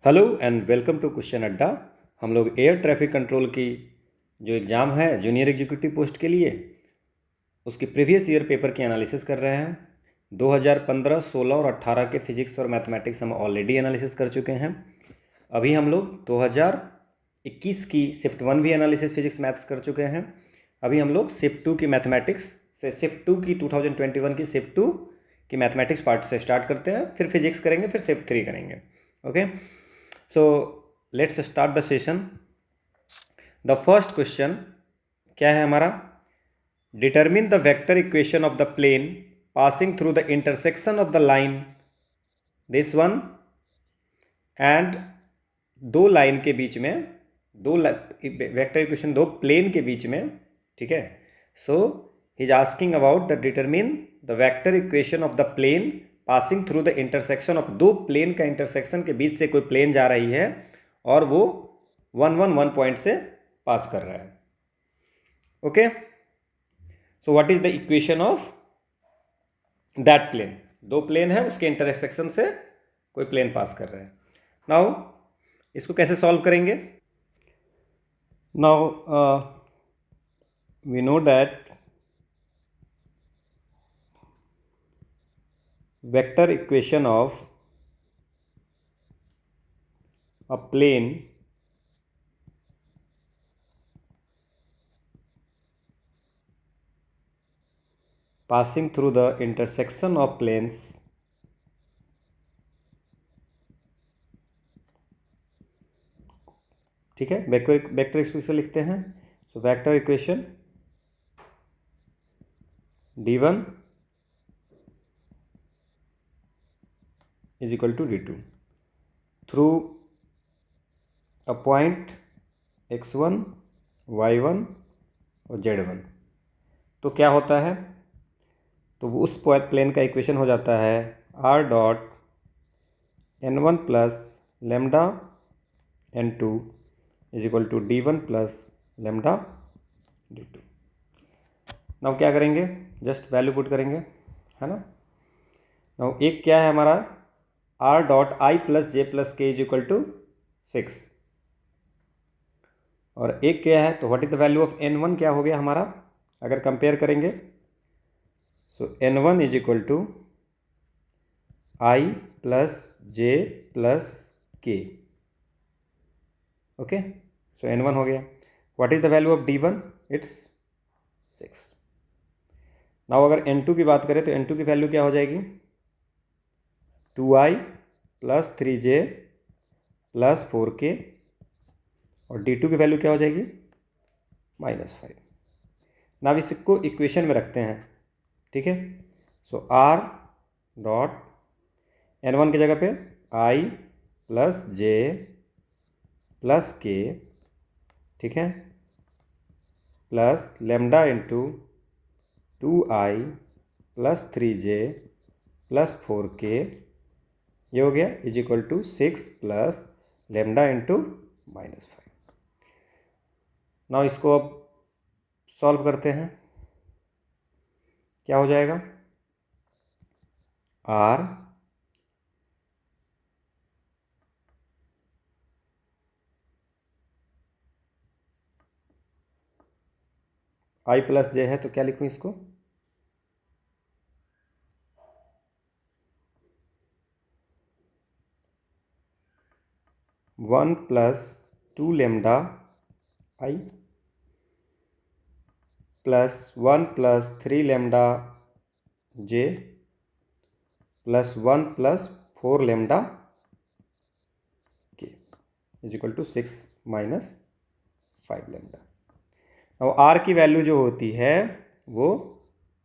Hello and welcome to question Adda. हम लोग air traffic control की जो एग्ज़ाम है जूनियर एग्जीक्यूटिव पोस्ट के लिए उसकी प्रीवियस ईयर पेपर की एनालिसिस कर रहे हैं। 2015, 16 और 18 के फिजिक्स और मैथमेटिक्स हम ऑलरेडी एनालिसिस कर चुके हैं। अभी हम लोग 2021 की शिफ्ट 1 भी एनालिसिस फिजिक्स मैथ्स कर चुके हैं। अभी हम लोग शिफ्ट 2 की मैथमेटिक्स से शिफ्ट 2 की 2021 की शिफ्ट 2 की मैथमेटिक्स पार्ट से स्टार्ट करते हैं, फिर फिजिक्स करेंगे, फिर शिफ्ट 3 करेंगे। Okay, so let's start the session. The first question क्या है हमारा? Determine the vector equation of the plane passing through the intersection of the line this one and दो लाइन के बीच में दो वेक्टर इक्वेशन दो प्लेन के बीच में, ठीक है। So he is asking about the determine the vector equation of the plane passing through the intersection of दो प्लेन का इंटरसेक्शन के बीच से कोई प्लेन जा रही है और वो 1 पॉइंट से पास कर रहा है। Okay, so what is the equation of that plane? दो प्लेन है, उसके इंटरसेक्शन से कोई प्लेन पास कर रहा है। नाउ इसको कैसे सॉल्व करेंगे? Now we know that vector equation of a plane passing through the intersection of planes ठीक है। वेक्टर इक्वेशन लिखते हैं। So vector equation d1 is equal to d2 through a point x1, y1 और z1। तो क्या होता है? तो उस प्लेन का इक्वेशन हो जाता है r dot n1 plus lambda n2 is equal to d1 plus lambda d2। Now क्या करेंगे? जस्ट वैल्यू पुट करेंगे, है ना। नाउ एक क्या है हमारा r dot i plus J plus K is equal to 6 और एक क्या है, तो what is the value of n1 क्या हो गया हमारा अगर कंपेयर करेंगे? So n1 is equal to i plus J plus K. Okay, so n1 हो गया। What is the value of d1? It's 6। Now अगर n2 की बात करें तो n2 की वैल्यू क्या हो जाएगी? 2i plus 3j plus 4k और d2 की वैल्यू क्या हो जाएगी? -5। नाउ इसको इक्वेशन में रखते हैं, ठीक है। सो r डॉट n1 की जगह पे i plus j plus K, ठीक है, plus lambda into 2i plus 3j plus 4k, ये हो गया is equal to 6 plus lambda into -5। Now इसको अब सॉल्व करते हैं। क्या हो जाएगा? r i प्लस j है तो क्या लिखूं इसको? One plus 2 lambda i plus 1 plus 3 lambda j plus 1 plus 4 lambda k is equal to 6 minus 5 lambda. अब r की वैल्यू जो होती है वो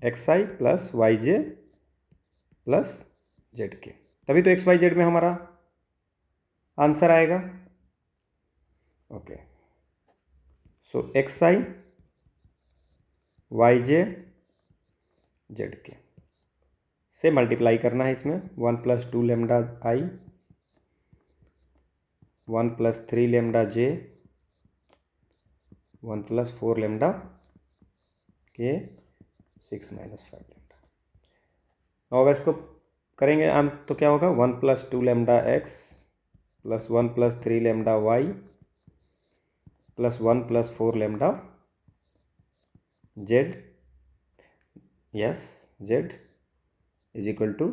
xi plus y j plus z k, तभी तो XYZ में हमारा आंसर आएगा। Okay, so xi y j z k से मल्टीप्लाई करना है इसमें। 1 plus 2 lambda i 1 plus 3 lambda j 1 plus 4 lambda के 6 माइनस 5 लेमडा। और अगर इसको करेंगे आंसर तो क्या होगा? 1 plus 2 lambda x plus 1 plus 3 lambda Y plus 1 plus 4 lambda Z, yes Z is equal to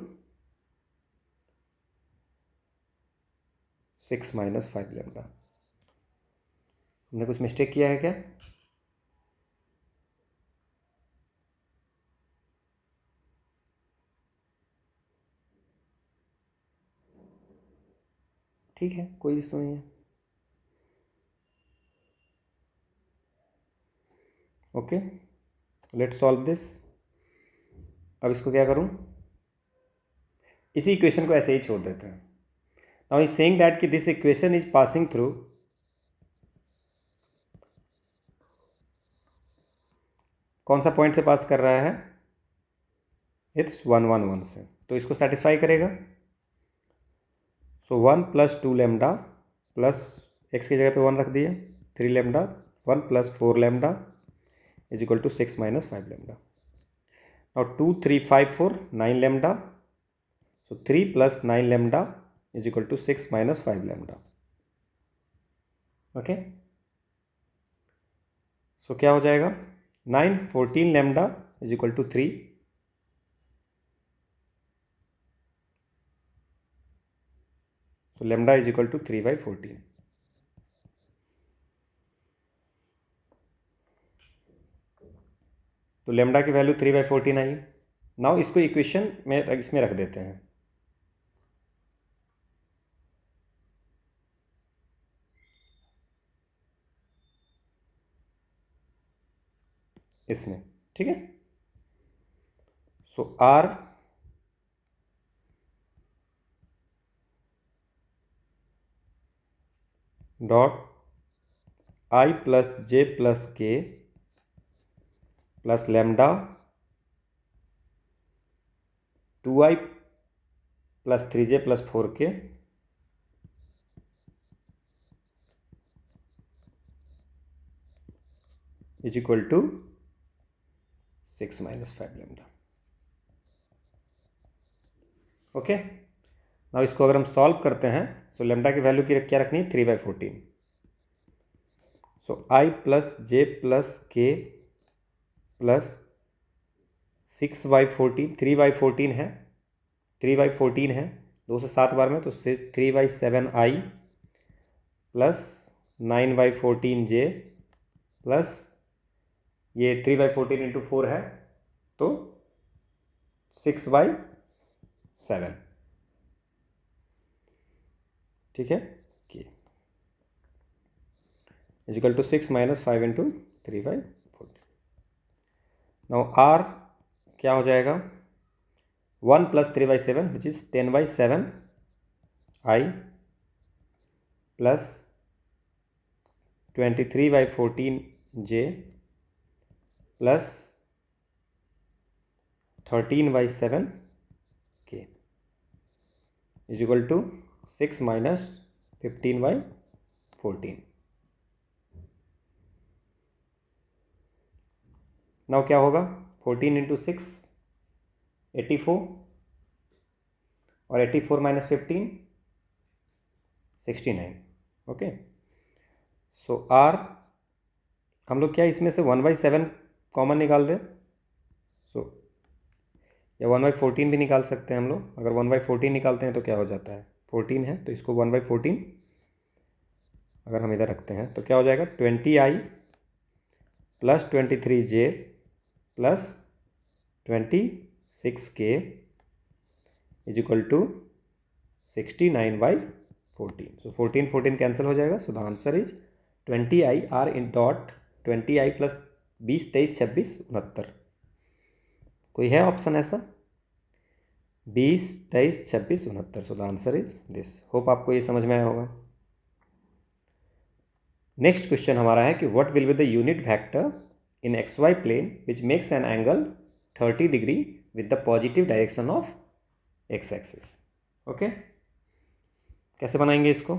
6 minus 5 lambda. हमने कुछ मिस्टेक किया है क्या? ठीक है, कोई इशू नहीं है। Okay, let's solve this. अब इसको क्या करूं, इसी इक्वेशन को ऐसे ही छोड़ देते हैं। नाउ इज सेइंग दैट कि this equation is passing through कौन सा पॉइंट से पास कर रहा है? इट्स 1 1 1 से, तो इसको सेटिस्फाई करेगा। So 1 plus 2 lambda plus x की जगह पे 1 रख दिए, 3 lambda 1 plus 4 lambda is equal to 6 minus 5 lambda. Now 2 3 5 4 9 lambda, so 3 plus 9 lambda is equal to 6 minus 5 lambda. Okay, so क्या हो जाएगा? 9 14 lambda is equal to 3, so lambda is equal to 3 by 14। तो lambda की value 3 by 14 आई। नाउ इसको equation में इसमें रख देते हैं। इसमें ठीक है। So R dot I plus J plus K plus lambda 2I plus 3J plus 4K is equal to 6 minus 5 lambda. Okay, now इसको अगर हम सॉल्व करते हैं, सो लैम्डा की वैल्यू की क्या रखनी है? 3 by 14। So I plus J plus K plus 6 by 14, 3 by 14 है, 3 by 14 है, 2 से 7 बार में, तो 3 by 7 I plus 9 by 14 J plus ये 3 by 14 इंटू 4 है, तो 6 by 7। ठीक है, is equal to 6 minus 5 into 3 by 14। Now R क्या हो जाएगा? 1 plus 3 by 7 which is 10 by 7 I plus 23 by 14 J plus 13 by 7 K is equal to 6 minus 15 by 14। Now क्या होगा? 14 इंटू 6 84 और 84 माइनस 15 69। ओके, सो R हम लोग क्या इसमें से 1 by 7 कॉमन निकाल दें, सो या 1 by 14 भी निकाल सकते हैं हम लोग। अगर 1 by 14 निकालते हैं तो क्या हो जाता है? 14 है, तो इसको 1 by 14 अगर हम इधर रखते हैं तो क्या हो जाएगा? 20I plus 23J plus 26K is equal to 69 by 14। So 14 14 cancel हो जाएगा, so the answer is 20I R in dot 20I plus 20 23 26 69। कोई है ऑप्शन ऐसा? 20 23 26 69, सो the answer is this. Hope आपको ये समझ में आया होगा। नेक्स्ट क्वेश्चन हमारा है कि what will be the unit vector in xy plane which makes an angle 30 degree with the positive direction of x axis। Okay, कैसे बनाएंगे इसको?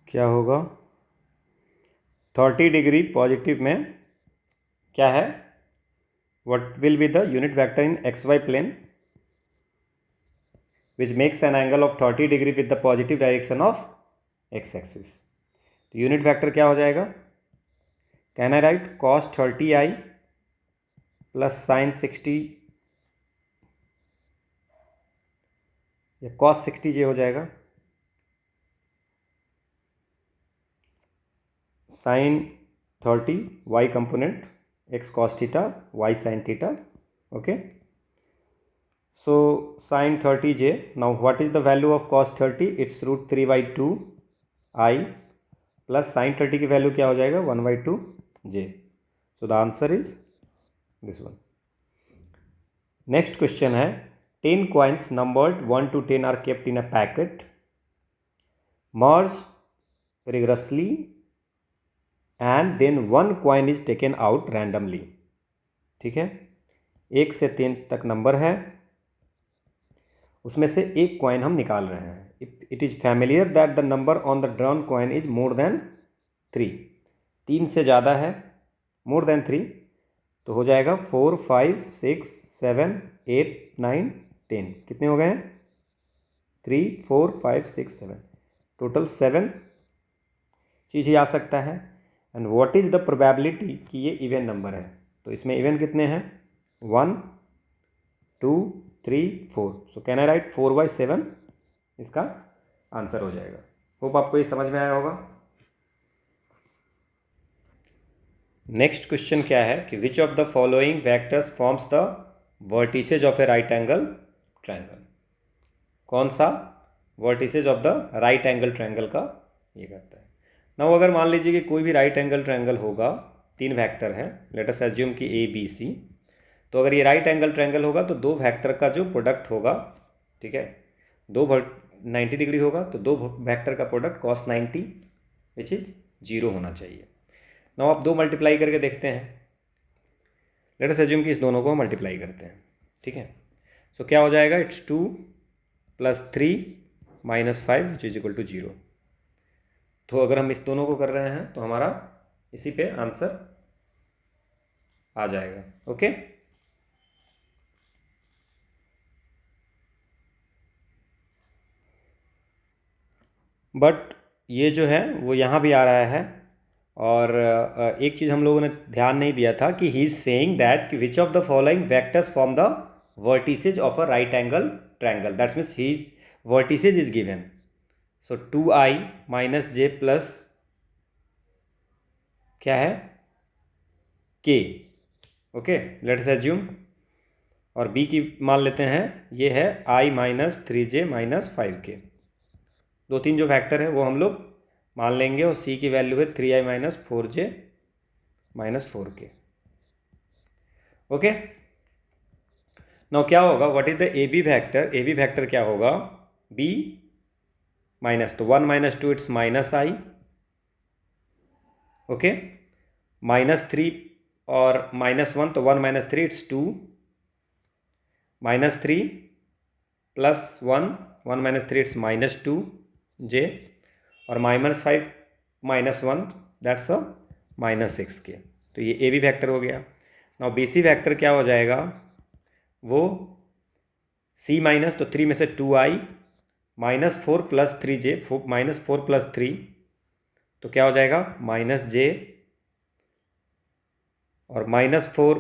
क्या होगा? 30 डिग्री पॉजिटिव में क्या है? What will be the unit vector in xy plane? Which makes an angle of 30 degree with the positive direction of X axis. तो unit vector क्या हो जाएगा? Can I write cos 30i plus sine 60 या cos 60j हो जाएगा, sine 30 y component x cos theta y sin theta. Okay, so sine 30j, now what is the value of cos 30? It's root 3/2 i plus sign 30 की value क्या हो जाएगा? 1/2 j। So the answer is this one. Next question है 10 coins numbered 1 to 10 are kept in a packet, merge rigorously and then one coin is taken out randomly। ठीक है, 1 से 10 तक number है, उसमें से एक कॉइन हम निकाल रहे हैं। It is familiar that the number on the drawn coin is more than 3। 3 से ज़्यादा है, मोर देन 3, तो हो जाएगा 4 5 6 7 8 9 10। कितने हो गए हैं? 3 4 5 6 7, टोटल 7 चीज़ ही आ सकता है। And what is the probability कि ये इवन नंबर है? तो इसमें इवन कितने हैं? 1 2 3 4। सो कैन आई राइट 4/7 इसका आंसर हो जाएगा। होप आपको ये समझ में आया होगा। नेक्स्ट क्वेश्चन क्या है कि which of the following vectors forms the vertices of A right angle triangle? कौन सा vertices of the right angle triangle का ये करता है? ना अगर मान लीजिए कि कोई भी राइट एंगल ट्रायंगल होगा, 3 वेक्टर है, लेट अस अज्यूम कि ए बी सी, तो अगर ये राइट एंगल ट्रायंगल होगा तो 2 वेक्टर का जो प्रोडक्ट होगा, ठीक है, 90 डिग्री होगा, तो 2 वेक्टर का प्रोडक्ट cos 90 विच इज 0 होना चाहिए। ना आप 2 मल्टीप्लाई करके देखते हैं, लेट अस अज्यूम कि इस दोनों को मल्टीप्लाई करते हैं, ठीक है। सो क्या हो जाएगा? It's 2 + 3 - 5 which is equal to 0। तो अगर हम इस दोनों को कर रहे हैं तो हमारा इसी पे आंसर आ जाएगा। ओके, बट ये जो है वो यहाँ भी आ रहा है, और एक चीज़ हम लोगों ने ध्यान नहीं दिया था कि ही इज सेइंग दैट कि which of the following vectors form the vertices of a right angle triangle, that's means he is vertices is given. So 2i - j plus क्या है? k। ओके, लेट्स अज्यूम, और b की मान लेते हैं, ये है i - 3j - 5k। 2-3 जो फैक्टर है वो हम लोग मान लेंगे, और c की वैल्यू है 3i - 4j - 4k। Okay, now क्या होगा? What is the A B factor? A B factor क्या होगा? b माइनस, तो 1 - 2 इट्स -i, ओके, -3 और -1, तो 1 - 3 इट्स 2, -3 + 1 1 - 3 इट्स -2j, और -5 - 1 दैट्स अ -6k। तो ये ए बी फैक्टर हो गया। नाउ बी सी फैक्टर क्या हो जाएगा? वो c माइनस, तो 3 में से 2i -4 + 3j, -4 + 3, तो क्या हो जाएगा? -j, और -4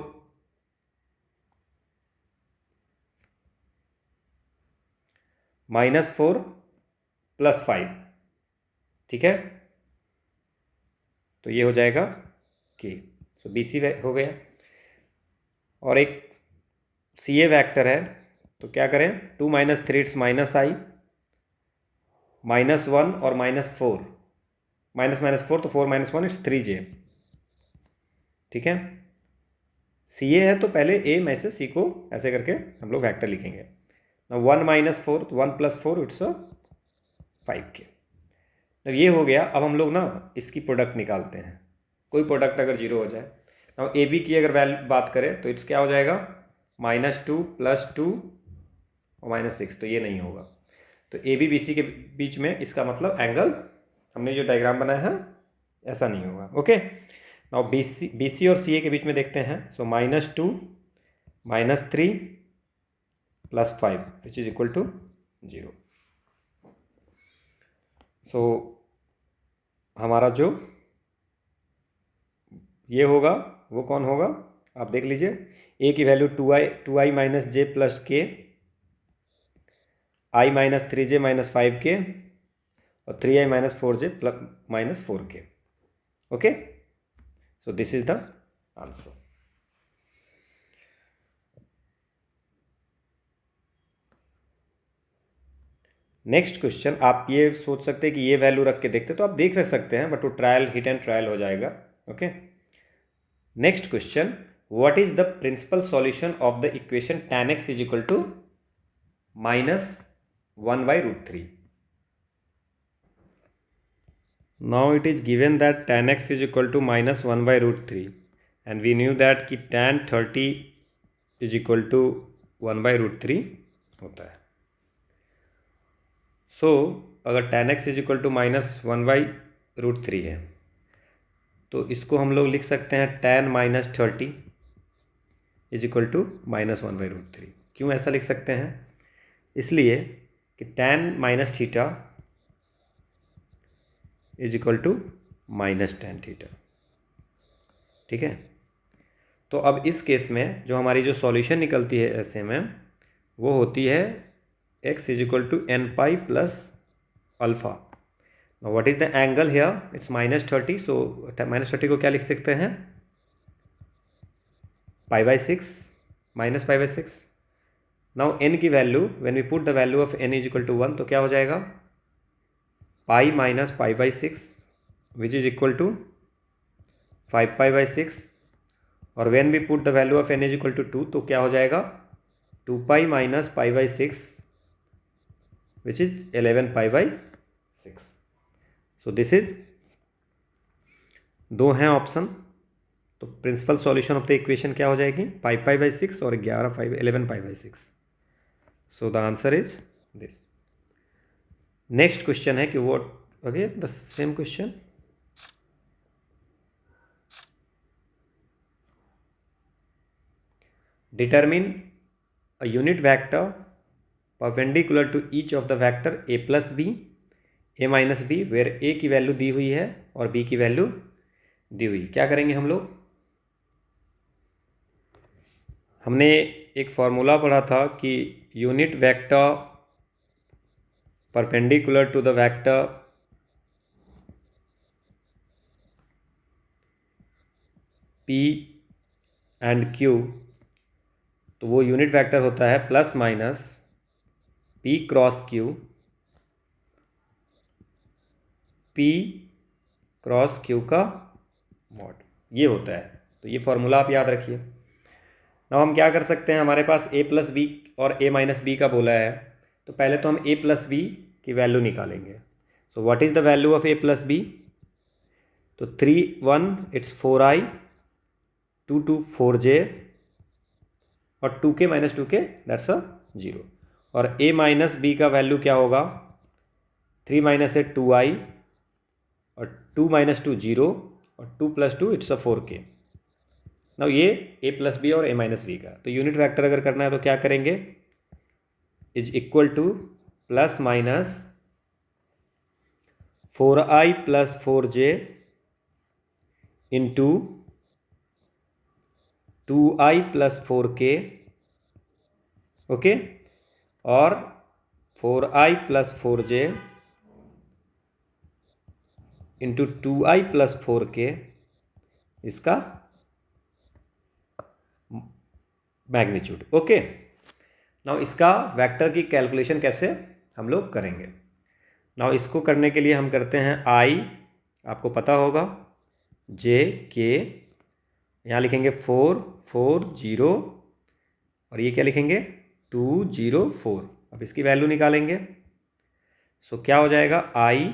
+ 5, ठीक है, तो ये हो जाएगा k। सो बी सी हो गया। और एक सी ए वैक्टर है, तो क्या करें? 2 - 3 इट्स -i, -1 और -4, -4, तो 4 - 1 इट्स 3j, ठीक है। सी ए है तो पहले ए में से सी को ऐसे करके हम लोग वेक्टर लिखेंगे। 1 - 4, तो 1 + 4 इट्स 5k। तो ये हो गया। अब हम लोग ना इसकी प्रोडक्ट निकालते हैं, कोई प्रोडक्ट अगर 0 हो जाए। अब ए बी की अगर वैल्यू बात करें तो इट्स क्या हो जाएगा? -2 + 2 और -6, तो ये नहीं होगा। तो ए बी बी सी के बीच में इसका मतलब एंगल, हमने जो डायग्राम बनाया है ऐसा नहीं होगा। ओके, नाउ बी सी और सी ए के बीच में देखते हैं। सो -2 - 3 + 5 विच इज इक्वल टू 0। सो हमारा जो ये होगा वो कौन होगा, आप देख लीजिए। ए की वैल्यू 2i माइनस जे प्लस के, i minus 3j minus 5k और 3i minus 4j plus minus 4k। Okay, so this is the answer. Next question, आप ये सोच सकते हैं कि ये वैल्यू रख के देखते, तो आप देख रख सकते हैं, बट वो ट्रायल हिट एंड ट्रायल हो जाएगा। Okay, next question, what is the principal solution of the equation tan x is equal to -1/√3। Now it is given that tan x is equal to -1/√3 and we knew that कि tan 30 is equal to 1/√3 होता है। So अगर tan x is equal to -1/√3 है, तो इसको हम लोग लिख सकते हैं tan -30 इज इक्वल टू -1/√3। क्यों ऐसा लिख सकते हैं? इसलिए कि tan minus theta is equal to -tan theta. ठीक है, तो अब इस केस में जो हमारी जो सॉल्यूशन निकलती है ऐसे में, वो होती है x is equal to n pi plus alpha. What is the angle here? It's -30, so -30 को क्या लिख सकते हैं? π/6 माइनस π/6। नाउ n की value, when we put the value of n is equal to 1, तो क्या हो जाएगा? Pi minus π/6 which is equal to 5π/6, और when we put the value of n is equal to 2, तो क्या हो जाएगा? 2π minus π/6 which is 11π/6। So this is, दो हैं ऑप्शन, तो principal solution of the equation क्या हो जाएगी? 5π/6 और 11π/6। So the answer is this. Next question है कि what, again the same question, determine a unit vector perpendicular to each of the vector a plus b, a minus b, where a की value दी हुई है और b की value दी हुई। क्या करेंगे हम लोग? हमने एक फॉर्मूला पढ़ा था कि unit vector perpendicular to the vector p and q, तो वो यूनिट वेक्टर होता है plus minus p cross q, p cross q का मॉड, ये होता है। तो ये फॉर्मूला आप याद रखिए। अब हम क्या कर सकते हैं, हमारे पास a प्लस बी और a माइनस बी का बोला है, तो पहले तो हम a प्लस बी की वैल्यू निकालेंगे। So what is the value of a plus B? तो 3 1 इट्स 4i, 2 2 4j और 2k minus 2k that's a 0। और a माइनस बी का वैल्यू क्या होगा? 3 माइनस 8 2i और 2 माइनस 2 0 और 2 plus 2 it's a 4k। Now ये a प्लस बी और a माइनस बी का, तो यूनिट वेक्टर अगर करना है तो क्या करेंगे? Is equal two plus minus 4i plus 4j into 2i plus 4k, okay, और 4i plus 4j into 2i plus 4k, इसका मैग्नीट्यूड। ओके, नाउ इसका वेक्टर की कैलकुलेशन कैसे हम लोग करेंगे? नाउ इसको करने के लिए हम करते हैं i, आपको पता होगा, j k, यहाँ लिखेंगे 4 4 0 और ये क्या लिखेंगे? 2 0 4। अब इसकी वैल्यू निकालेंगे। सो क्या हो जाएगा? i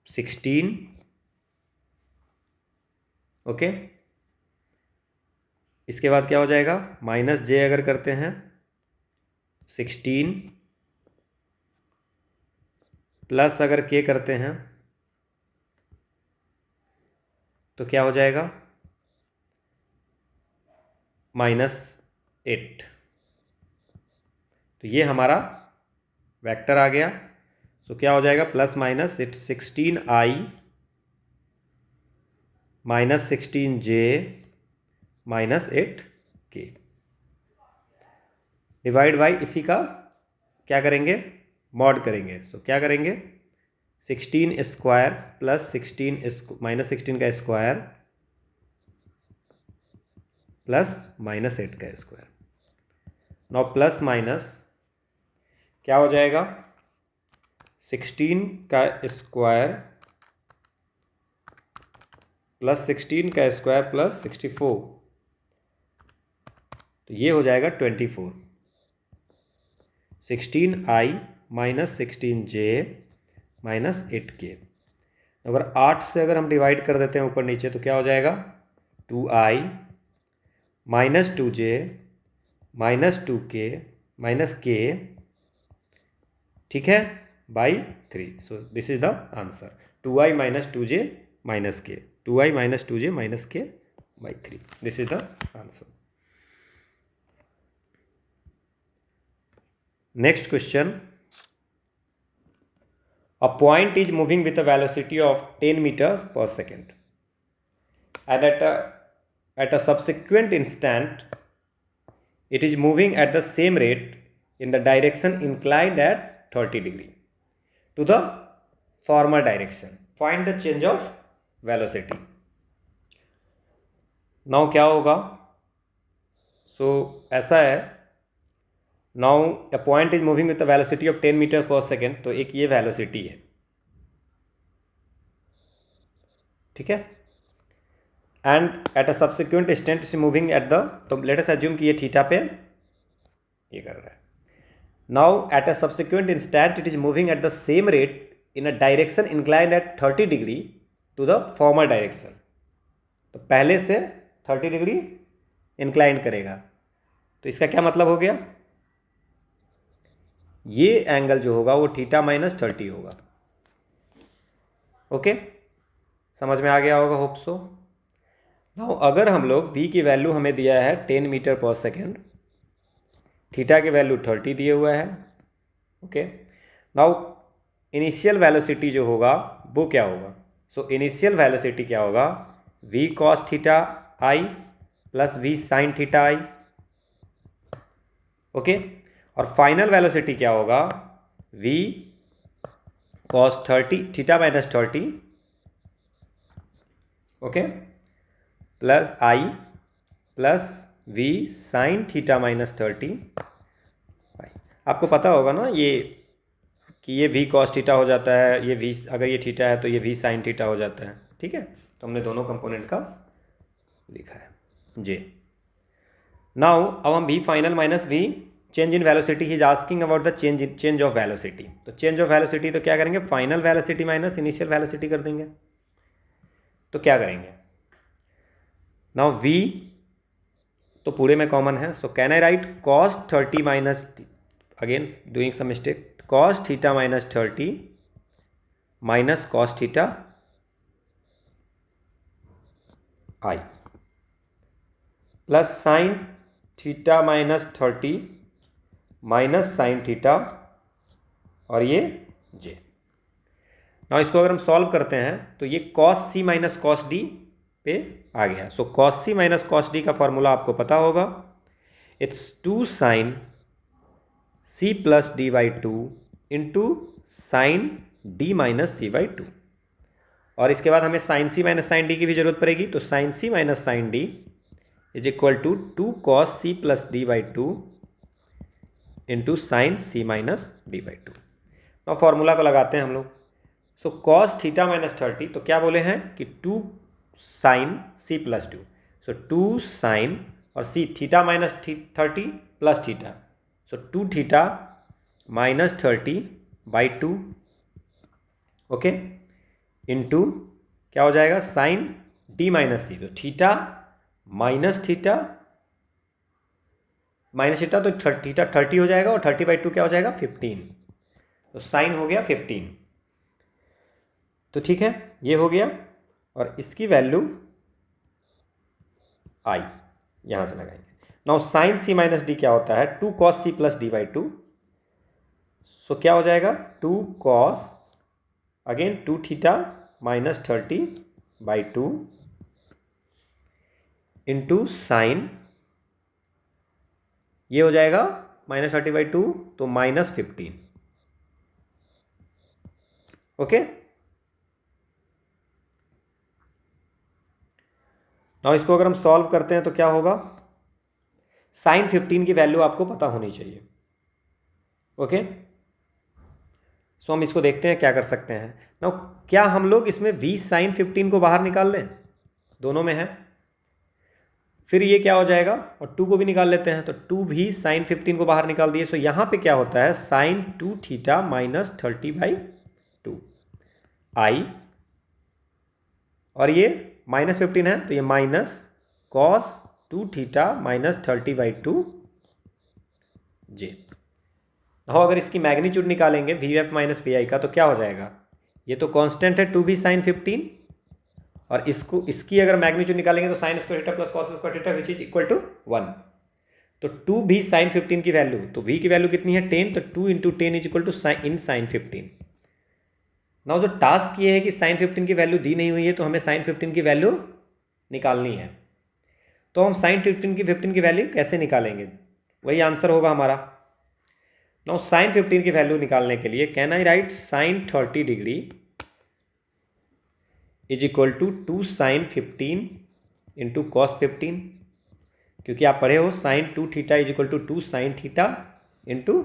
16, ओके, इसके बाद क्या हो जाएगा? माइनस j अगर करते हैं 16 प्लस अगर k करते हैं तो क्या हो जाएगा? -8। तो ये हमारा वेक्टर आ गया। सो क्या हो जाएगा, plus minus 16i minus 16j minus 8k divide by इसी का क्या करेंगे, मॉड करेंगे। सो क्या करेंगे, 16 स्क्वायर प्लस 16 माइनस 16 का स्क्वायर प्लस माइनस 8 का स्क्वायर। नाउ प्लस माइनस क्या हो जाएगा, 16 का स्क्वायर प्लस 16 का स्क्वायर प्लस 64, तो ये हो जाएगा 24। 16i minus 16j minus 8k। अगर 8 से अगर हम डिवाइड कर देते हैं ऊपर नीचे तो क्या हो जाएगा, 2i minus 2j minus 2k minus k, ठीक है, by 3। So this is the answer, 2i minus 2j minus k, 2i minus 2j minus k by 3, this is the answer. Next question, a point is moving with a velocity of 10 meters per second and at a subsequent instant it is moving at the same rate in the direction inclined at 30 degree to the former direction. Find the change of velocity. now क्या होगा, ऐसा है, now a point is moving with a velocity of 10 meter per second, तो एक ये velocity है, ठीक है, and at a subsequent instant is moving at the, तो लेट अस अज्यूम कि ये थीटा पे ये कर रहा है। Now at a subsequent instant it is moving at the same rate in a direction inclined at 30 degree to the former direction, तो पहले से 30 डिग्री इंक्लाइन करेगा। तो इसका क्या मतलब हो गया, ये एंगल जो होगा वो थीटा माइनस 30 होगा। ओके, समझ में आ गया होगा, होप सो। नाउ अगर हम लोग v की वैल्यू हमें दिया है 10 मीटर पर सेकेंड, थीटा की वैल्यू 30 दिए हुआ है। ओके, नाउ इनिशियल वेलोसिटी जो होगा वो क्या होगा, सो इनिशियल वेलोसिटी क्या होगा, v cos theta I plus v sin theta i. Okay, और फाइनल वेलोसिटी क्या होगा, v cos 30 theta minus 30, okay, plus i plus v sin theta minus 30। आपको पता होगा ना ये कि ये v cos थीटा हो जाता है, ये v अगर ये थीटा है तो ये v sin थीटा हो जाता है, ठीक है। तो हमने दोनों कंपोनेंट का लिखा है जे। नाउ अब हम v final minus v change in velocity, he is asking about the change of velocity. तो चेंज ऑफ वेलोसिटी तो क्या करेंगे, final velocity minus initial velocity कर देंगे। तो क्या करेंगे, नाउ v तो पूरे में कॉमन है, so can I write cos 30 minus, again doing some mistake, cos theta minus 30 minus cos theta I plus sine theta minus 30 minus sine theta और ये जे। ना इसको अगर हम सॉल्व करते हैं तो ये cos c minus cos d पे आ गया। So cos c minus cos d का फॉर्मूला आपको पता होगा, it's 2 sine c plus D by 2 into sine d minus c by 2, और इसके बाद हमें sine c minus sine d की भी जरूरत पड़ेगी। तो sine c minus sine d is equal to 2 cos c plus D by 2 into sine c minus D by 2। अब फॉर्मूला को लगाते हैं हम लोग। सो cos थीटा माइनस 30, तो क्या बोले हैं कि 2 साइन c प्लस 2, सो 2 साइन और c theta minus 30 plus theta, so 2 theta minus 30 by 2, okay, into क्या हो जाएगा साइन d माइनस c, तो theta minus theta minus theta, तो थीटा 30 हो जाएगा और 30 बाई 2 क्या हो जाएगा 15, तो साइन हो गया 15। तो ठीक है, ये हो गया, और इसकी वैल्यू आई यहां से लगाएंगे। Now sine c minus D क्या होता है, 2 cos c plus D by 2 सो क्या हो जाएगा, 2 cos again 2 theta minus 30/2 into sine, ये हो जाएगा -30/2 तो -15। ओके, नाउ इसको अगर हम सॉल्व करते हैं तो क्या होगा, साइन 15 की वैल्यू आपको पता होनी चाहिए। ओके, सो हम इसको देखते हैं क्या कर सकते हैं। नाउ क्या हम लोग इसमें v साइन 15 को बाहर निकाल लें, दोनों में है, फिर ये क्या हो जाएगा, और 2 को भी निकाल लेते हैं, तो 2 भी साइन 15 को बाहर निकाल दिए। सो यहाँ पे क्या होता है, साइन 2 थीटा माइनस 30/2 आई, और ये -15 है तो ये माइनस कॉस 2 थीटा माइनस 30/2 जे। और अगर इसकी मैग्नीट्यूड निकालेंगे V F minus P I का, तो क्या हो जाएगा, ये तो कांस्टेंट है 2 भी साइन 15, और इसकी अगर मैग्नीट्यूड निकालेंगे तो sine square theta plus cos square theta which is equal to 1। तो 2 भी साइन 15 की वैल्यू, तो v की वैल्यू कितनी है 10, तो 2 into 10 is equal to in sine 15। Now जो टास्क ये है कि साइन 15 की वैल्यू दी नहीं हुई है, तो हमें साइन 15 की वैल्यू निकालनी है। तो हम साइन 15 की वैल्यू कैसे निकालेंगे, वही आंसर होगा हमारा। नाउ साइन 15 की वैल्यू निकालने के लिए can I write sine 30 degree is equal to 2 sine 15 into cos 15, क्योंकि आप पढ़े हो sine 2 theta is equal to 2 sine theta into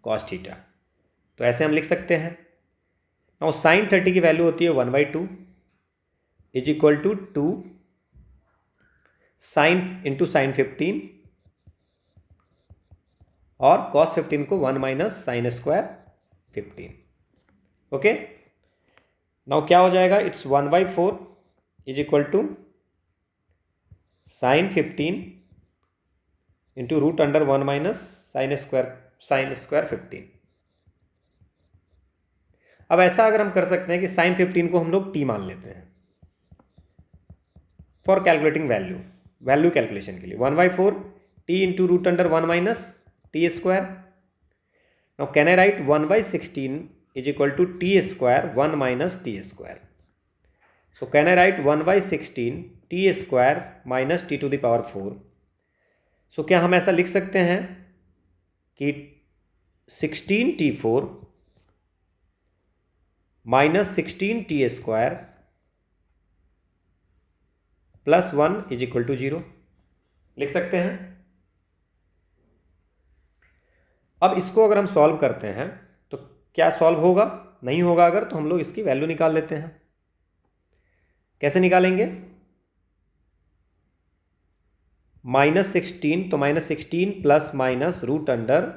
cos theta, तो ऐसे हम लिख सकते हैं। नाउ साइन 30 की वैल्यू होती है 1/2 is equal to 2 sine into sine 15, और कॉस 15 को 1 minus sine square 15। Okay, now क्या हो जाएगा, it's 1/4 is equal to sine 15 into root under 1 minus sine square 15। अब ऐसा अगर हम कर सकते हैं कि साइन 15 को हम लोग टी मान लेते हैं फॉर कैलकुलेटिंग वैल्यू कैलकुलेशन के लिए, 1/4 T into root under 1 minus T square. Now can I write 1/16 is equal to T square 1 minus T square. So can I write 1/16 T square minus T to the power 4। So क्या हम ऐसा लिख सकते हैं कि 16t4 minus 16t square plus 1 is equal to 0 लिख सकते हैं। अब इसको अगर हम सॉल्व करते हैं तो क्या सॉल्व होगा, नहीं होगा अगर, तो हम लोग इसकी वैल्यू निकाल लेते हैं। कैसे निकालेंगे, -16, तो -16 प्लस माइनस रूट अंडर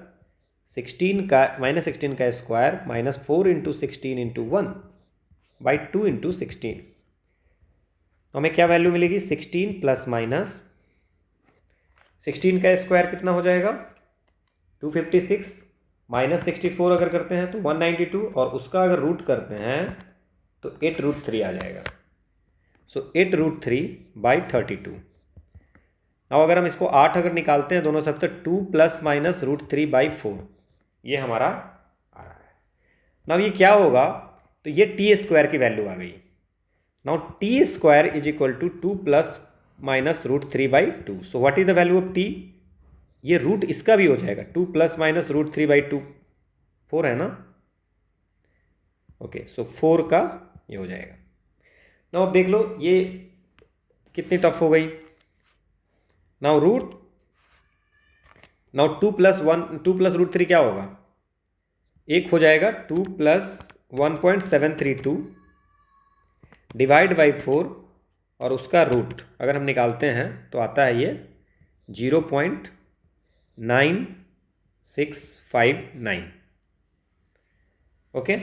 16 का -16 का स्क्वायर माइनस 4 इंटू 16 इंटू 1/2 इंटू 16, तो हमें क्या वैल्यू मिलेगी, 16 प्लस माइनस 16 का स्क्वायर कितना हो जाएगा 256, माइनस 64 अगर करते हैं तो 192, और उसका अगर रूट करते हैं तो 8√3 आ जाएगा। सो 8√3/32। अब अगर हम इसको 8 अगर निकालते हैं दोनों सब, तो 2 प्लस माइनस √3/4 ये हमारा आ रहा है। नाउ ये क्या होगा, तो ये टी स्क्वायर की वैल्यू आ गई। Now T square is equal to 2 plus minus √3/2। So what is the value of T, ये रूट इसका भी हो जाएगा 2 प्लस माइनस √3/2 4 है ना। ओके, सो 4 का ये हो जाएगा। नाउ अब देख लो ये कितनी टफ हो गई। नाउ 2 प्लस √3 क्या होगा, एक हो जाएगा 2 प्लस 1.732 डिवाइड बाई 4, और उसका रूट अगर हम निकालते हैं तो आता है ये 0.9659। ओके,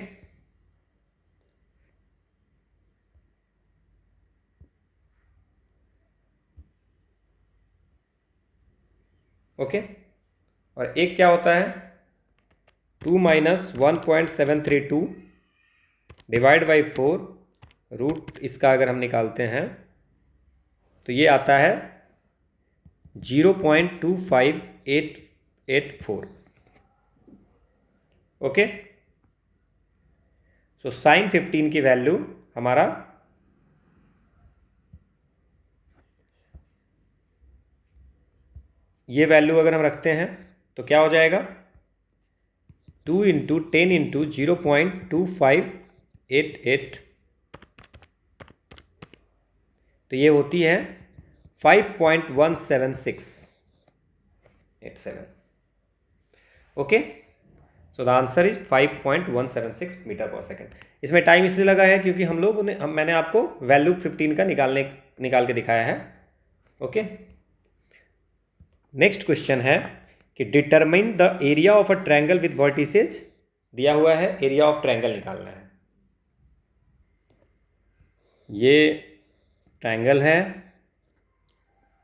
ओके, और एक क्या होता है 2 माइनस 1.732 डिवाइड बाई 4, रूट इसका अगर हम निकालते हैं तो ये आता है 0.25884। ओके। सो साइन 15 की वैल्यू हमारा ये वैल्यू अगर हम रखते हैं तो क्या हो जाएगा, 2 इंटू 10 इंटू 0.2588, तो ये होती है 5.17687। Okay, so the answer is 5.176 metre per second. इसमें टाइम इसलिए लगा है क्योंकि मैंने आपको वैल्यू 15 का निकाल के दिखाया है। ओके, नेक्स्ट क्वेश्चन है कि determine the area of a triangle with vertices. दिया हुआ है एरिया ऑफ ट्रायंगल निकालना है। ये ट्रायंगल है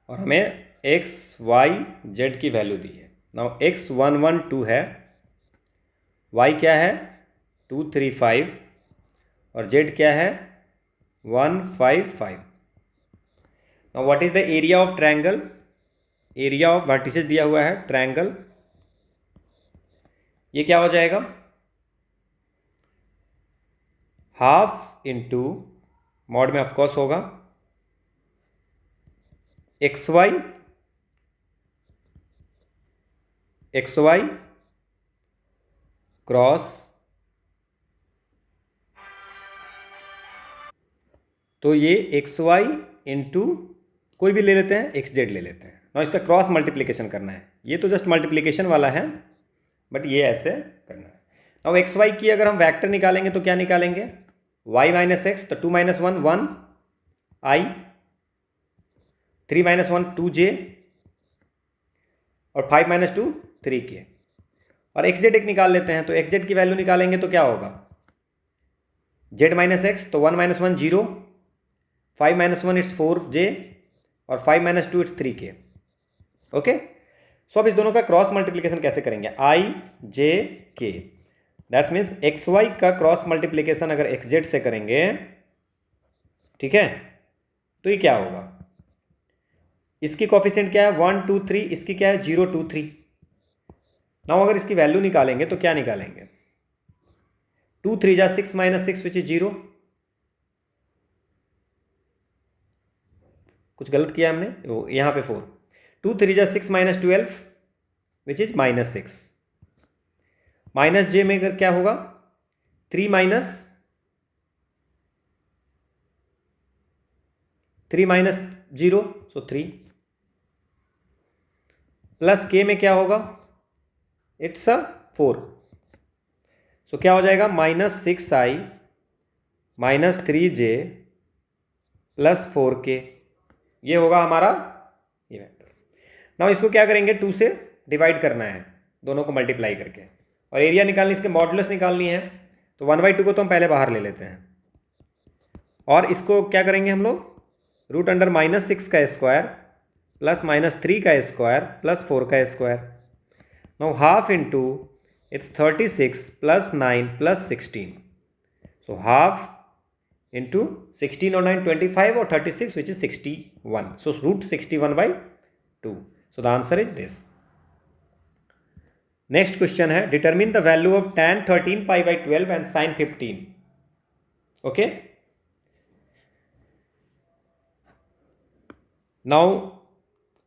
और हमें x, y, z की वैल्यू दी है। नाउ x 112 है, y क्या है 235 और z क्या है 155। Now what is the area of triangle? Area of vertices दिया हुआ है ट्रायंगल, ये क्या हो जाएगा, हाफ इंटू मॉड में ऑफकोर्स होगा xy क्रॉस, तो ये xy इंटू कोई भी ले लेते हैं, xz ले लेते हैं ना, इसका क्रॉस मल्टीप्लिकेशन करना है। ये तो जस्ट मल्टीप्लिकेशन वाला है, बट ये ऐसे करना है। अब xy की अगर हम वेक्टर निकालेंगे तो क्या निकालेंगे, y माइनस एक्स, तो 2 माइनस 1 1 i, 3 माइनस 1 2j और 5 माइनस 2 3k। और xz एक निकाल लेते हैं, तो xz की वैल्यू निकालेंगे तो क्या होगा, z माइनस एक्स, तो 1 माइनस 1 0, 5 माइनस 1 इट्स 4j और 5 माइनस 2 इट्स 3k। ओके, सो अब इस दोनों का क्रॉस मल्टीप्लिकेशन कैसे करेंगे, i j k, that's means xy का क्रॉस मल्टीप्लिकेशन अगर xz से करेंगे, ठीक है, तो ये क्या होगा, इसकी कोफिशिएंट क्या है 1 2 3, इसकी क्या है 0 2 3। नाउ अगर इसकी वैल्यू निकालेंगे तो क्या निकालेंगे, 2 3 जा 6 माइनस 6 विच इज 0। कुछ गलत किया हमने, यहाँ पे 4, 2 3 जा 6 minus 12 which is minus 6। Minus j में अगर क्या होगा, 3 माइनस 0 सो 3, प्लस के में क्या होगा, इट्स अ 4, सो क्या हो जाएगा minus 6i minus 3j plus 4k, ये होगा हमारा ये वेक्टर। नाउ इसको क्या करेंगे, 2 से डिवाइड करना है, दोनों को मल्टीप्लाई करके, और एरिया निकालनी, इसके मॉडुलस निकालनी है, तो 1/2 को तो हम पहले बाहर ले लेते हैं, और इसको क्या करेंगे हम लोग, रूट अंडर माइनस 6 का स्क्वायर प्लस माइनस 3 का स्क्वायर प्लस 4 का square. Now half into it's 36 plus 9 plus 16, so half into 16 और 9 25 और 36 which is 61, so root 61/2, so the answer is this. Next question है, determine the value of tan 13 π/12 and sin 15। Okay, now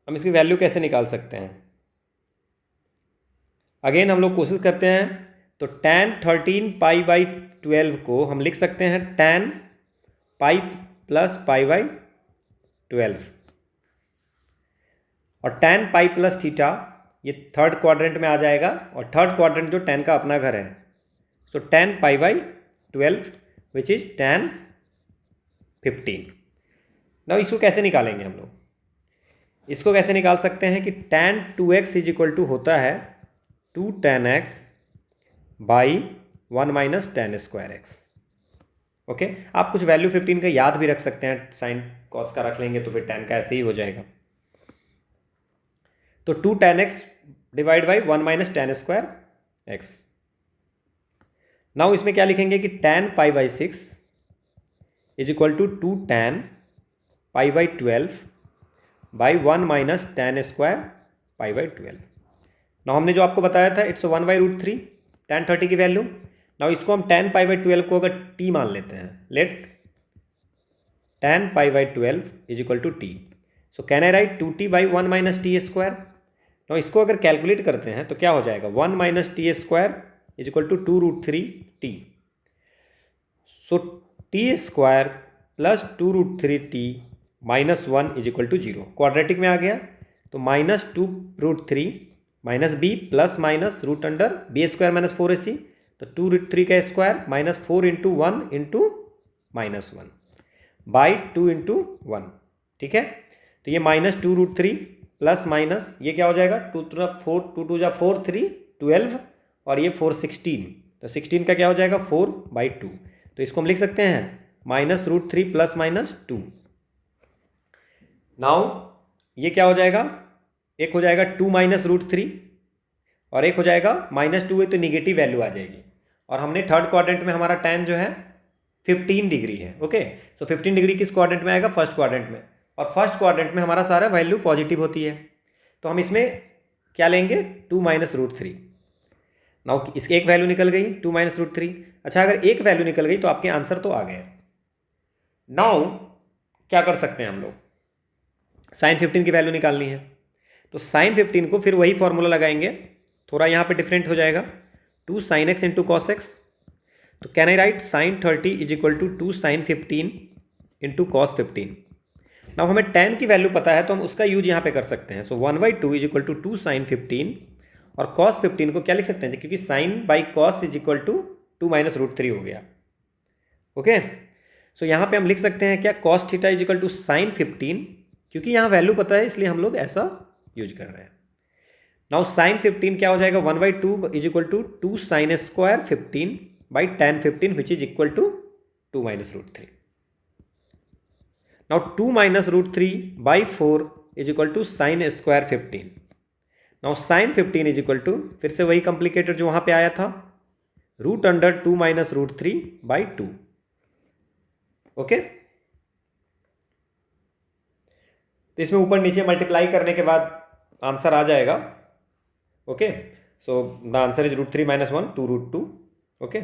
हम इसकी value कैसे निकाल सकते हैं, again हम लोग कोशिश करते हैं, तो tan 13 π/12 को हम लिख सकते हैं tan पाई प्लस π/12, और tan पाई प्लस थीटा ये थर्ड क्वाड्रेंट में आ जाएगा, और थर्ड क्वाड्रेंट जो tan का अपना घर है, so tan π/12 which is tan 15। Now इसको कैसे निकालेंगे हम लोग, इसको कैसे निकाल सकते हैं कि tan 2x is equal to होता है 2 tan x by 1 minus tan square x। Okay, आप कुछ वैल्यू 15 का याद भी रख सकते हैं, साइन कॉस का रख लेंगे तो फिर tan का ऐसे ही हो जाएगा, तो 2 tan x divide by 1 minus tan square x। Now इसमें क्या लिखेंगे कि tan π/6 is equal to 2 tan π/12 by 1 minus tan square π/12। Now हमने जो आपको बताया था इट्स 1/√3, tan 30 की वैल्यू। नाउ इसको हम tan पाई बाई 12 को अगर t मान लेते हैं, let tan pi by 12 is equal to T. So can I write 2t by 1 minus T square. Now इसको अगर कैलकुलेट करते हैं तो क्या हो जाएगा, 1 minus T square is equal to 2√3t। So T square plus 2√3t minus 1 is equal to 0। Quadratic में आ गया तो minus 2√3 minus B plus minus root under B square minus 4ac, तो 2√3 का स्क्वायर minus 4 into 1 into minus 1 by 2 into 1। ठीक है, तो ये माइनस 2√3 प्लस माइनस ये क्या हो जाएगा, 2 2 जा 4 3 12 और ये 4 16, तो 16 का क्या हो जाएगा 4/2। तो इसको हम लिख सकते हैं -√3 प्लस माइनस 2। नाउ ये क्या हो जाएगा, एक हो जाएगा 2 माइनस √3 और एक हो जाएगा -2 है तो निगेटिव वैल्यू आ जाएगी। और हमने थर्ड क्वाड्रेंट में हमारा tan जो है 15 डिग्री है। ओके, सो 15 डिग्री किस क्वाड्रेंट में आएगा, फर्स्ट क्वाड्रेंट में, और फर्स्ट क्वाड्रेंट में हमारा सारा वैल्यू पॉजिटिव होती है। तो हम इसमें क्या लेंगे, 2 माइनस √3। नाउ इसकी एक वैल्यू निकल गई 2 माइनस √3। अच्छा, अगर एक वैल्यू निकल गई तो आपके आंसर तो आ गए। नाउ क्या कर सकते हैं हम लोग, sin 15 की वैल्यू निकालनी है, तो sin 15 को फिर वही फॉर्मूला लगाएंगे, थोड़ा यहाँ पे डिफरेंट हो जाएगा, 2 sin x into cos x. तो can I write sin 30 is equal to 2 sin 15 into cos 15। Now हमें tan की वैल्यू पता है तो हम उसका यूज यहाँ पे कर सकते हैं। सो 1/2 इज इक्वल टू 2 sin 15 और cos 15 को क्या लिख सकते हैं, क्योंकि sin by cos is equal to 2 minus √3 हो गया। ओके, सो यहाँ पे हम लिख सकते हैं क्या, cos theta is equal to sin 15, क्योंकि यहाँ वैल्यू पता है इसलिए हम लोग ऐसा यूज कर रहे हैं। नाउ sin 15 क्या हो जाएगा, 1/2 is equal to 2 sin square 15 by tan 15 which is equal to 2 minus √3। Now 2 minus √3 by 4 is equal to sin square 15। Now sin 15 is equal to फिर से वही कॉम्प्लिकेटेड जो वहां पे आया था, root under 2 minus √3 by 2। Okay, तो इसमें ऊपर नीचे मल्टीप्लाई करने के बाद आंसर आ जाएगा। Okay, so the answer is √3 minus 1 2√2। Okay,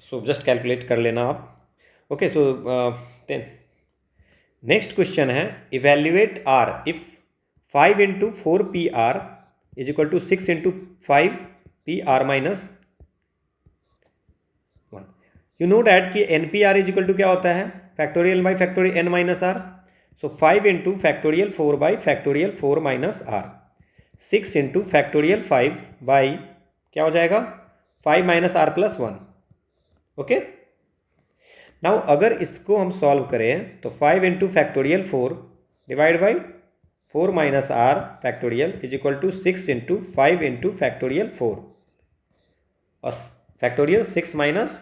so just calculate कर लेना आप। ओके, सो नेक्स्ट क्वेश्चन है, evaluate r if 5 into 4 p r is equal to 6 into 5 p r minus 1। You know that कि n p r is equal to क्या होता है, factorial by factorial n minus r. So 5 into factorial 4 by factorial 4 minus R, 6 into factorial 5 by क्या हो जाएगा 5 minus R plus 1। Okay, now अगर इसको हम सॉल्व करें तो 5 into factorial 4 divide by 4 minus R factorial is equal to 6 into 5 into factorial 4 और factorial 6 minus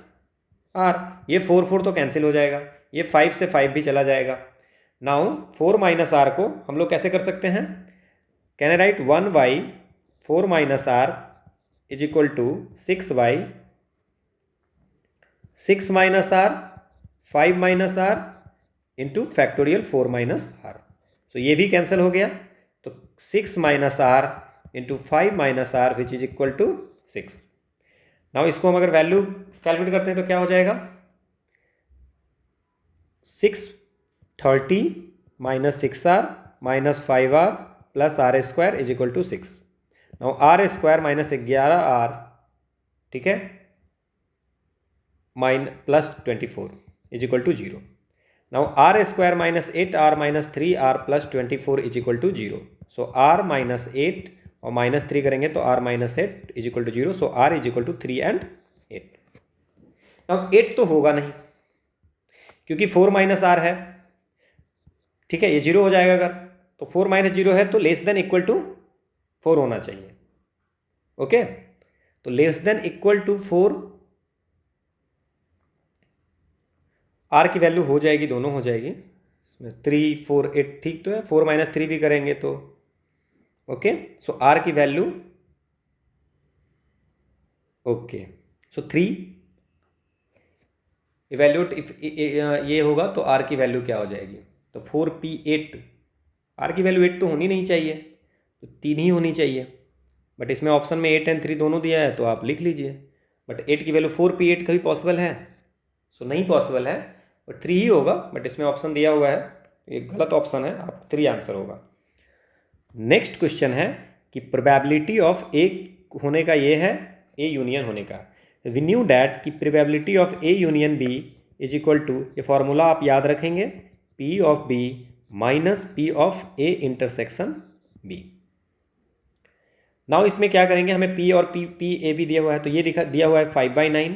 are, ये 4 4 तो कैंसिल हो जाएगा, ये 5 से 5 भी चला जाएगा। नाउ 4 माइनस आर को हम लोग कैसे कर सकते हैं, can I write 1 by 4 minus r is equal to 6 by 6 minus r 5 minus r into factorial 4 minus r. So ये भी कैंसिल हो गया, तो 6 minus r into 5 minus r which is equal to 6। Now इसको हम अगर वैल्यू कैलकुलेट करते हैं तो क्या हो जाएगा, 630 minus 6r minus 5r plus R square is equal to 6। Now R square minus 11r, ठीक है, plus 24 is equal to 0। Now R square minus 8r minus 3r plus 24 is equal to 0। So r minus 8 और minus 3 करेंगे तो r minus 8 is equal to 0। So r is equal to 3 and 8। Now 8 तो होगा नहीं क्योंकि 4 minus are है, ठीक है, ये 0 हो जाएगा अगर, तो 4 माइनस 0 है तो लेस देन इक्वल टू 4 होना चाहिए। ओके, तो less than equal to 4, R की वैल्यू हो जाएगी, दोनों हो जाएगी, 3 4 8 ठीक तो है, 4 माइनस 3 भी करेंगे तो ओके। सो आर की value okay, so 3 evaluate if ये होगा तो आर की वैल्यू क्या हो जाएगी, तो 4p8, आर की वैल्यू 8 तो होनी नहीं चाहिए, तो 3 ही होनी चाहिए, बट इसमें ऑप्शन में 8 एंड 3 दोनों दिया है तो आप लिख लीजिए, बट 8 की वैल्यू 4p8 कभी पॉसिबल है? सो नहीं पॉसिबल है, बट 3 ही होगा, बट इसमें ऑप्शन दिया हुआ है, ये गलत ऑप्शन है, आप 3 आंसर होगा। नेक्स्ट क्वेश्चन है कि प्रोबेबिलिटी ऑफ ए होने का ये है, ए यूनियन होने का। वी न्यू डैट कि probability of A union B is equal to, ये फॉर्मूला आप याद रखेंगे, P of B minus P of A intersection B. Now इसमें क्या करेंगे, हमें पी और पी ए भी दिया हुआ है, तो ये दिया हुआ है 5/9,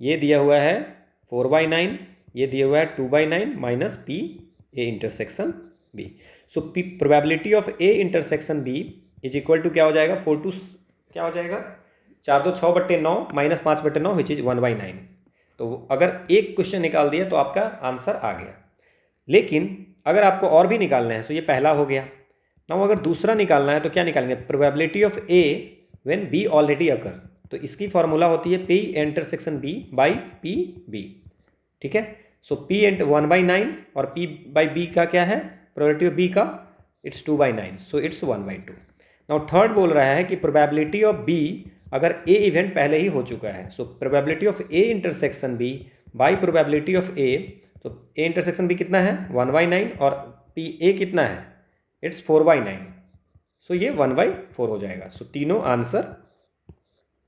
ये दिया हुआ है 4/9, ये दिया हुआ है 2/9 minus P A intersection B. So P probability of A intersection B is equal to क्या हो जाएगा, 4 टू क्या हो जाएगा, 4 2 6/9 माइनस 5/9 विच इज 1/9। तो अगर एक क्वेश्चन निकाल दिया तो आपका आंसर आ गया। लेकिन अगर आपको और भी निकालना है तो ये पहला हो गया। नाउ अगर दूसरा निकालना है तो क्या निकालेंगे, probability of A when B already occur, तो इसकी फॉर्मूला होती है P intersection B by P B. ठीक है, सो पी 1/9 और पी बाई बी का क्या है, प्रोबेबिलिटी ऑफ बी का it's 2/9, so it's 1/2। Now third बोल रहा है कि प्रोबेबिलिटी ऑफ बी अगर ए इवेंट पहले ही हो चुका है, so probability of A intersection B by probability of A, तो ए इंटरसेक्शन बी कितना है 1/9 और पी ए कितना है इट्स 4/9, सो ये 1/4 हो जाएगा। सो तीनों आंसर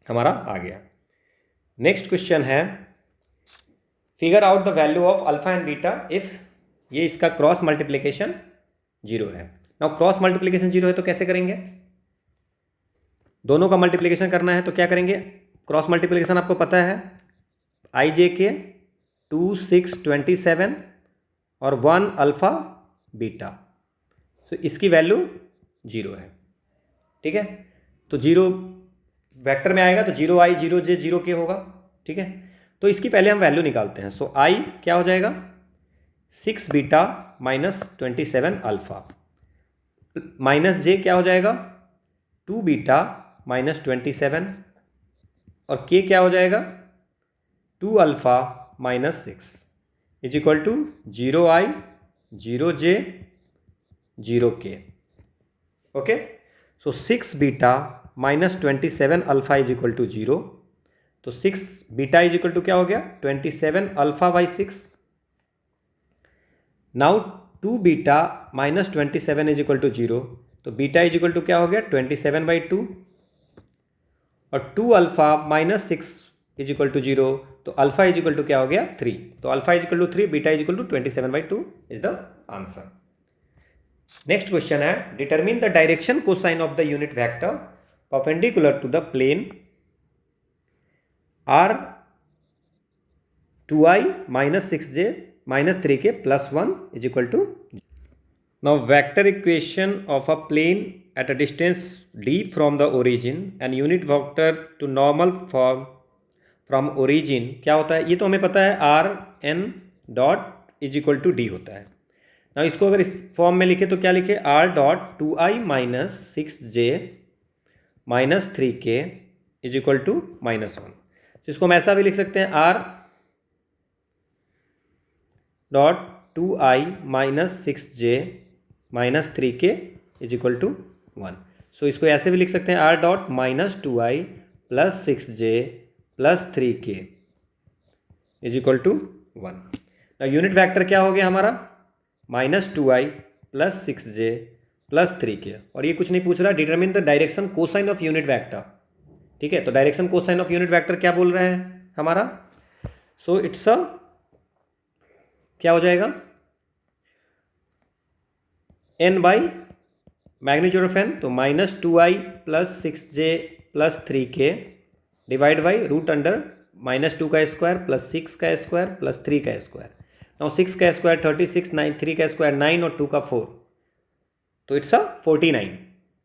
हमारा आ गया। नेक्स्ट क्वेश्चन है, figure out the value of alpha and beta if, ये इसका क्रॉस मल्टीप्लीकेशन 0 है। नाउ क्रॉस मल्टीप्लीकेशन 0 है तो कैसे करेंगे, दोनों का मल्टीप्लीकेशन करना है तो क्या करेंगे, क्रॉस मल्टीप्लीकेशन आपको पता है, आई जे के 2 6 27 और 1 अल्फा बीटा, तो इसकी वैल्यू 0 है। ठीक है, तो 0 वेक्टर में आएगा तो 0i 0j 0k होगा। ठीक है, तो इसकी पहले हम वैल्यू निकालते हैं। सो i क्या हो जाएगा 6 beta minus 27 alpha, minus j क्या हो जाएगा 2 बीटा माइनस 27, और k क्या हो जाएगा 2 alpha minus 6 is equal to 0i 0j 0k। Okay, so 6 beta minus 27 alpha is equal to 0, तो 6 बीटा इज इक्वल टू क्या हो गया 27 alpha by 6। Now 2 beta minus 27 is equal to 0, तो beta is equal to क्या हो गया 27/2, और 2 alpha minus 6 is equal to 0, तो अल्फा इज इक्वल टू क्या हो गया 3, तो alpha is equal to 3, beta is equal to 27/2 is the answer. Next question है, determine the direction cosine of the unit vector perpendicular to the plane r 2i minus 6j minus 3k plus 1 is equal to. Now vector equation of a plane at a distance d from the origin and unit vector to normal form from origin क्या होता है, ये तो हमें पता है r n dot is equal to D होता है। ना इसको अगर इस फॉर्म में लिखे तो क्या लिखे r dot 2i minus 6j minus 3k is equal to -1। तो इसको हम ऐसा भी लिख सकते हैं r dot 2i minus 6j minus 3k is equal to 1। So इसको ऐसे भी लिख सकते हैं r dot minus 2i plus 6j plus 3k is equal to 1। Unit vector क्या हो गया हमारा -2i plus 6j plus 3k, और ये कुछ नहीं पूछ रहा, determine the direction cosine of unit vector. ठीक है, तो direction cosine of unit vector क्या बोल रहा है हमारा, सो इट्स अ क्या हो जाएगा n by magnitude of n, तो -2i plus 6j plus 3k divide by root under -2 का स्क्वायर प्लस 6 का स्क्वायर प्लस 3 का स्क्वायर। नाउ 6 का स्क्वायर 36, 9 3 का स्क्वायर 9 और 2 का 4, तो इट्स अ 49।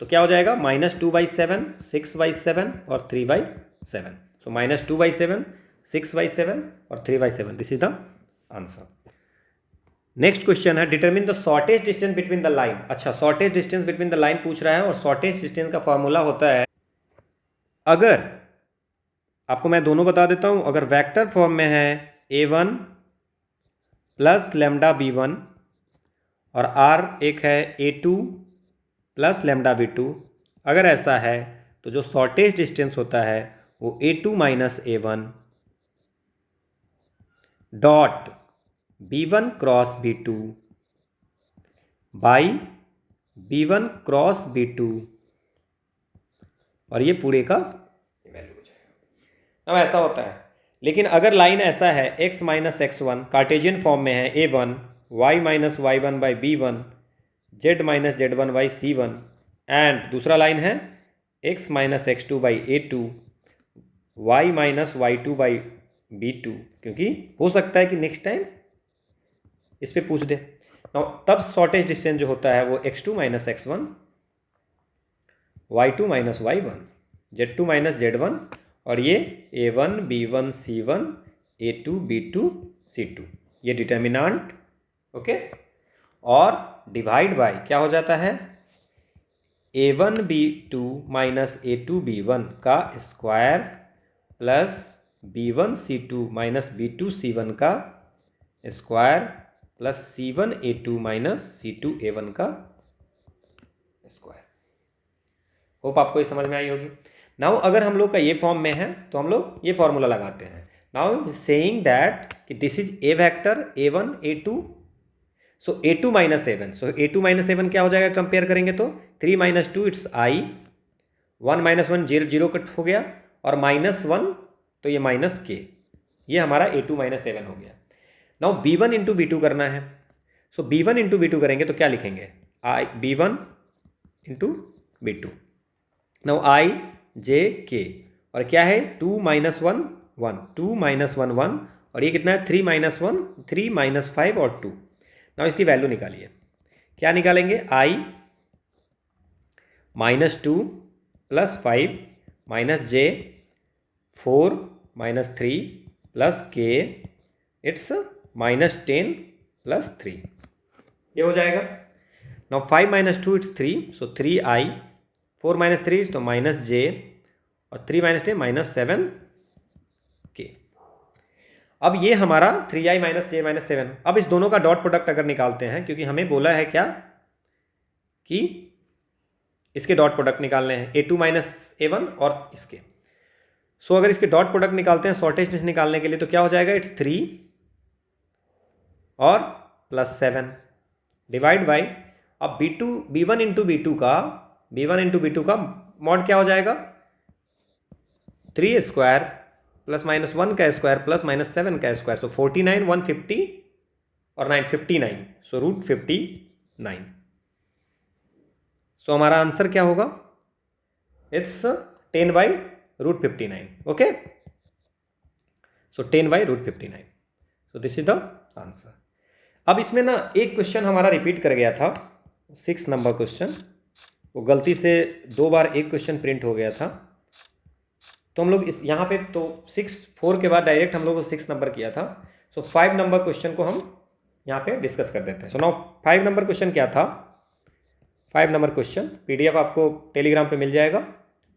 तो क्या हो जाएगा -2/7 6/7 और 3/7, सो -2/7 6/7 और 3/7, this is the answer. Next question है, determine the shortest distance between the line. अच्छा, shortest distance between the line पूछ रहा है, और शॉर्टेस्ट डिस्टेंस का फॉर्मूला होता है, अगर आपको मैं दोनों बता देता हूं, अगर वेक्टर फॉर्म में है a1 प्लस लैम्डा b1 और r एक है a2 प्लस लैम्डा b2, अगर ऐसा है तो जो शॉर्टेज डिस्टेंस होता है वो A2 minus A1 dot B1 cross B2 by B1 cross B2 और ये पूरे का वैल्यू हो जाएगा। अब ऐसा होता है, लेकिन अगर लाइन ऐसा है x minus x1 Cartesian form में है A1 y minus y1 by B1 z minus z1 by C1 and दूसरा लाइन है x minus x2 by A2 y minus y2 by B2, क्योंकि हो सकता है कि नेक्स्ट टाइम इस पे पूछ दे। तब शॉर्टेज डिस्टेंस जो होता है वो x2 minus x1 y2 minus y1 z2 minus z1 और ये A1 B1 C1 A2 B2 C2 ये डिटर्मिनेंट। ओके, और डिवाइड बाय क्या हो जाता है A1 B2 minus A2 B1 का square plus B1 C2 minus B2 C1 का square plus C1 A2 minus C2 A1 का स्क्वायर। होप आपको ये समझ में आई होगी। नाउ अगर हम लोग का ये फॉर्म में है तो हम लोग ये फॉर्मूला लगाते हैं। नाउ सेइंग दैट कि this is a vector A1 A2 so A2 minus A1 so A2 minus A1 क्या हो जाएगा कंपेयर करेंगे तो 3 minus 2 it's I 1 minus 1 zero cut हो गया और माइनस 1 तो ये माइनस के, ये हमारा A2 माइनस A1 हो गया। नाउ B1 इंटू B2 करना है, सो B1 इंटू B2 करेंगे तो क्या लिखेंगे B1 into B2। Now I J K और क्या है 2 माइनस 1 1 2 माइनस 1 1 और ये कितना है 3 माइनस 1 3 माइनस 5 और 2। नाउ इसकी वैल्यू निकालिए, क्या निकालेंगे I minus 2 plus 5 minus J 4 minus 3 plus K it's minus 10 plus 3 ये हो जाएगा। Now 5 minus 2 it's 3 so 3I 4 minus 3 तो माइनस J और 3 माइनस 10 माइनस 7 K। अब ये हमारा 3I माइनस J माइनस 7। अब इस दोनों का डॉट प्रोडक्ट अगर निकालते हैं, क्योंकि हमें बोला है क्या कि इसके डॉट प्रोडक्ट निकालने हैं A2 माइनस A1 और इसके। सो अगर इसके डॉट प्रोडक्ट निकालते हैं शॉर्टेज निकालने के लिए तो क्या हो जाएगा इट्स 3 और प्लस 7 डिवाइड बाई अब B1 इंटू B2 का मॉड क्या हो जाएगा 3 स्क्वायर प्लस माइनस 1 का स्क्वायर प्लस माइनस 7 का स्क्वायर सो 49 150 और 959 सो रूट 59। सो हमारा आंसर क्या होगा it's 10 by root 59। Okay, so 10 by root 59 so this is the answer. अब इसमें ना एक क्वेश्चन हमारा रिपीट कर गया था 6 नंबर क्वेश्चन, वो गलती से 2 बार एक क्वेश्चन प्रिंट हो गया था तो हम लोग इस यहाँ पे तो 4 के बाद डायरेक्ट हम लोग को 6 नंबर किया था। सो 5 नंबर क्वेश्चन को हम यहाँ पे डिस्कस कर देते हैं। सो नाउ 5 नंबर क्वेश्चन क्या था, 5 नंबर क्वेश्चन PDF आपको टेलीग्राम पे मिल जाएगा,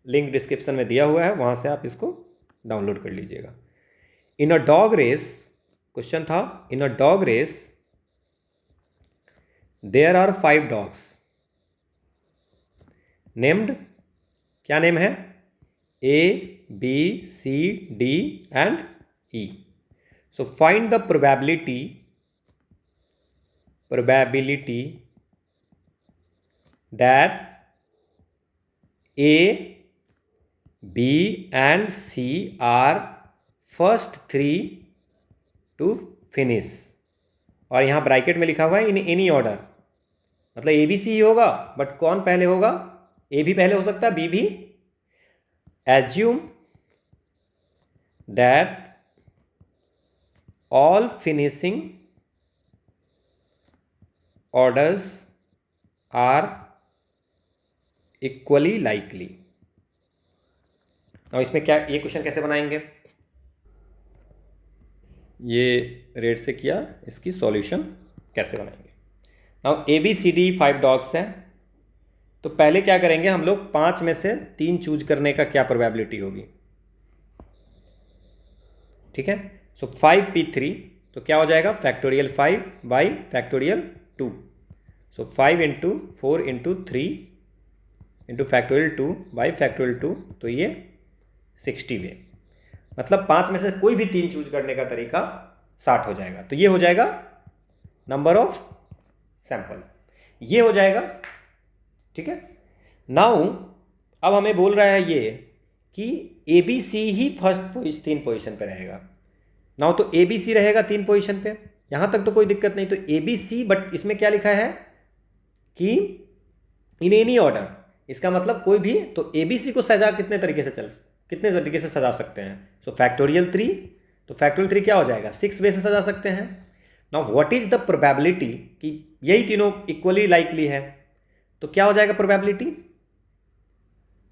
लिंक डिस्क्रिप्शन में दिया हुआ है, वहाँ से आप इसको डाउनलोड कर लीजिएगा। In a dog race question था, in a dog race there are 5 dogs named, क्या नेम है A B C D and E। So find the probability that A B and C are first 3 to finish और यहाँ bracket में लिखा हुआ है in any order, मतलब A B C ही होगा बट कौन पहले होगा, A भी पहले हो सकता है B भी। Assume that all finishing orders are equally likely। अब इसमें क्या ये क्वेश्चन कैसे बनाएंगे, ये रेड से किया, इसकी सॉल्यूशन कैसे बनाएंगे। नाउ ABCD 5 डॉग्स हैं तो पहले क्या करेंगे हम लोग 5 में से 3 चूज करने का क्या प्रोबेबिलिटी होगी, ठीक है। सो 5P3 तो क्या हो जाएगा factorial 5 by factorial 2 so 5 into 4 into 3 into factorial 2 by factorial 2, तो ये 60 वे, मतलब 5 में से कोई भी 3 चूज करने का तरीका 60 हो जाएगा। तो ये हो जाएगा नंबर ऑफ सैंपल, ये हो जाएगा। ठीक है, नाउ अब हमें बोल रहा है ये कि ए बी सी ही फर्स्ट 3 पोजीशन पे रहेगा। नाउ तो ए बी सी रहेगा 3 पोजीशन पे, यहां तक तो कोई दिक्कत नहीं। तो ए बी सी, बट इसमें क्या लिखा है कि इन एनी ऑर्डर, इसका मतलब कोई भी, तो ए बी सी को सजा कितने तरीके से सजा सकते हैं। सो फैक्टोरियल 3, तो फैक्टोरियल 3 क्या हो जाएगा, 6 वे से सजा सकते हैं। Now what is the probability कि यही तीनों इक्वली लाइकली है, तो क्या हो जाएगा प्रोबेबिलिटी।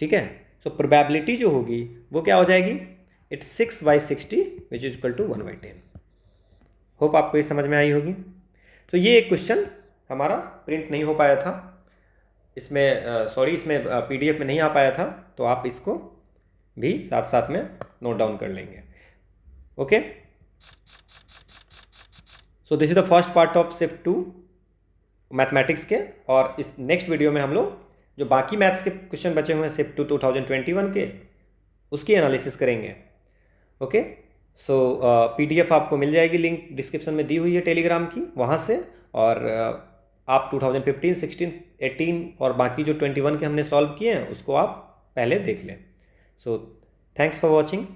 ठीक है, सो प्रोबेबिलिटी जो होगी वो क्या हो जाएगी, it's 6/60 which is equal to 1/10। Hope आपको ये समझ में आई होगी। तो ये एक क्वेश्चन हमारा प्रिंट नहीं हो पाया था, इसमें सॉरी इसमें पीडीएफ में नहीं आ पाया था, तो आप इसको भी साथ साथ में नोट डाउन कर लेंगे। Okay, so this is the first part of shift 2 mathematics के, और इस नेक्स्ट वीडियो में हम लोग जो बाकी मैथ्स के क्वेश्चन बचे हुए हैं शिफ्ट 2 2021 के, उसकी एनालिसिस करेंगे। ओके, सो पीडीएफ आपको मिल जाएगी, लिंक डिस्क्रिप्शन में दी हुई है टेलीग्राम की, वहाँ से। और आप 2015, 16, 18 और बाकी जो 21 के हमने सॉल्व किए हैं उसको आप पहले देख लें। So thanks for watching.